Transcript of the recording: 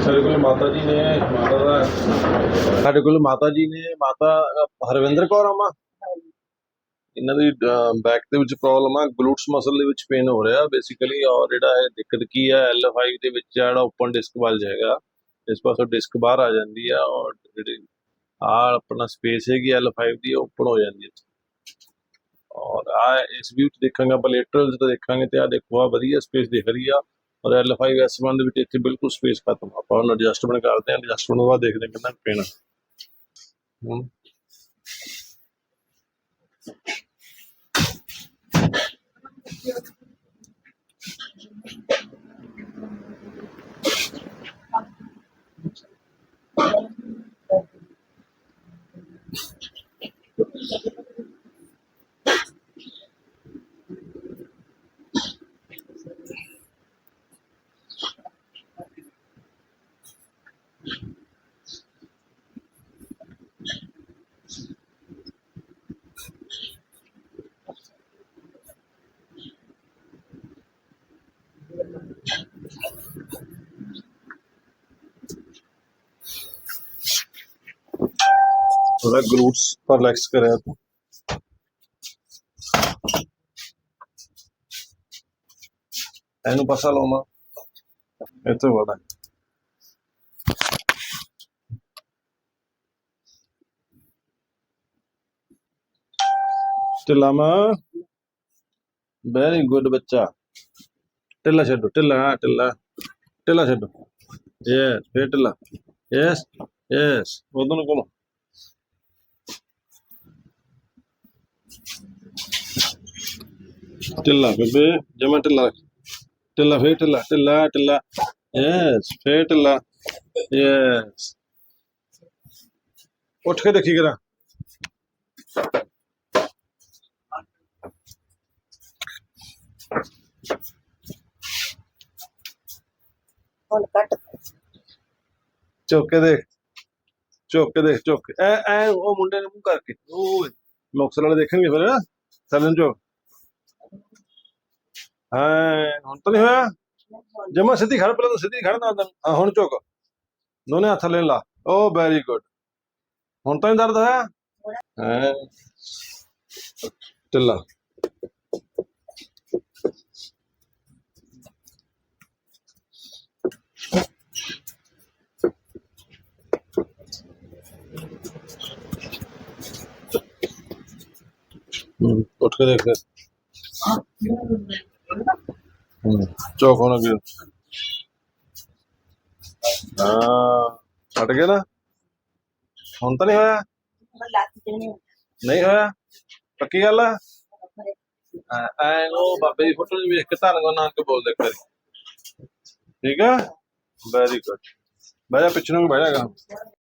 ਸਾਡੇ ਕੋਲ ਮਾਤਾ ਜੀ ਨੇ ਮਾਤਾ ਦਾ ਸਾਡੇ ਕੋਲ ਮਾਤਾ ਜੀ ਨੇ ਮਾਤਾ ਹਰਵਿੰਦਰ ਕੌਰ ਅਮਾ ਇਹਨਾਂ ਦੀ ਬੈਕ ਦੇ ਵਿੱਚ ਪ੍ਰੋਬਲਮ ਆ ਗਲੂਟਸ ਮਸਲ ਦੇ ਵਿੱਚ ਪੇਨ ਹੋ ਰਿਹਾ ਬੇਸਿਕਲੀ। ਔਰ ਜਿਹੜਾ ਇਹ ਦਿੱਕਤ ਕੀ ਹੈ L5 ਦੇ ਵਿੱਚ ਜਿਹੜਾ ਓਪਨ ਡਿਸਕ ਬਲਜ ਹੈਗਾ ਇਸ ਪਾਸੋਂ ਡਿਸਕ ਬਾਹਰ ਆ ਜਾਂਦੀ ਆ ਔਰ ਜਿਹੜੀ ਆ ਆਪਣਾ ਸਪੇਸ ਹੈਗੀ L5 ਦੀ ਓਪਨ ਹੋ ਜਾਂਦੀ ਹੈ। ਔਰ ਆ ਇਸ ਵੀ ਦੇਖਾਂਗੇ ਆਪਾਂ ਲੇਟਰਲ ਤੇ ਦੇਖਾਂਗੇ ਤੇ ਆ ਦੇਖੋ ਆ ਵਧੀਆ ਸਪੇਸ ਦਿਖ ਰਹੀ ਆ ਔਰ L5 S1 ਦੇ ਵਿੱਚ ਇੱਥੇ ਬਿਲਕੁਲ ਸਪੇਸ ਖਤਮ। ਆਪਾਂ ਹੁਣ ਐਡਜਸਟਮੈਂਟ ਕਰਦੇ ਹਾਂ ਐਡਜਸਟਮੈਂਟ ਤੋਂ ਬਾਅਦ ਦੇਖਦੇ ਹਾਂ ਕਿੰਨਾ ਪੈਣਾ। थोड़ा ग्लूट्स पर रिलैक्स करें तो एनु पसा लो मां इतो बड़ा टिल्ला मां वेरी गुड बच्चा टिल्ला छड्डो टिल्ला हाँ टिल्ला टिल्ला छड्डो यस फिर टिल्ला यस यस उधर को टिल्ला बेबे जमा टिल्ला टिल्ला फिर टिल्ला टिल्ला टिल्ला यस फिर टिल्ला यस उठ के देखी करा चौक के देख चौक के देख चौक ए ए वो मुंडे ने मुंह करके ओ मुक्तसर वाले देखेंगे फिर सैलन चौक हाँ ਹੁਣ ਤਾਂ ਨਹੀਂ ਹੋਇਆ ਜਮਾ ਸਿੱਧੀ ਖੜ ਪਹਿਲਾਂ ਤਾਂ ਸਿੱਧੀ ਖੜਨਾ ਹਾਂ ਹੁਣ ਝੁਕ ਦੋਨੇ ਹੱਥ ਲੈ ਲਾ ਓ ਵੈਰੀ ਗੁੱਡ ਹੁਣ ਤਾਂ ਨਹੀਂ ਦਰਦ ਹੋਇਆ ਹਾਂ ਢਿੱਲਾ ਉੱਠ ਕੇ ਦੇਖ चौक होना क्यों हाँ हट गया ना ਹੁਣ ਤਾਂ ਨਹੀਂ ਹੋਇਆ ਨਹੀਂ ਹੋਇਆ ਪੱਕੀ ਗੱਲ ਆ ਐ ਉਹ ਬਾਬੇ ਦੀ ਫੋਟੋ ਵੇਖ ਕੇ ਧੰਨ ਗੁਰੂ ਨਾਨਕ ਬੋਲਦੇ ਕਰੀ ਠੀਕ ਆ ਵੈਰੀ ਗੁੱਡ ਬਹਿ ਜਾ ਪਿੱਛੇ ਨੂੰ ਬਹਿ ਜਾਗਾ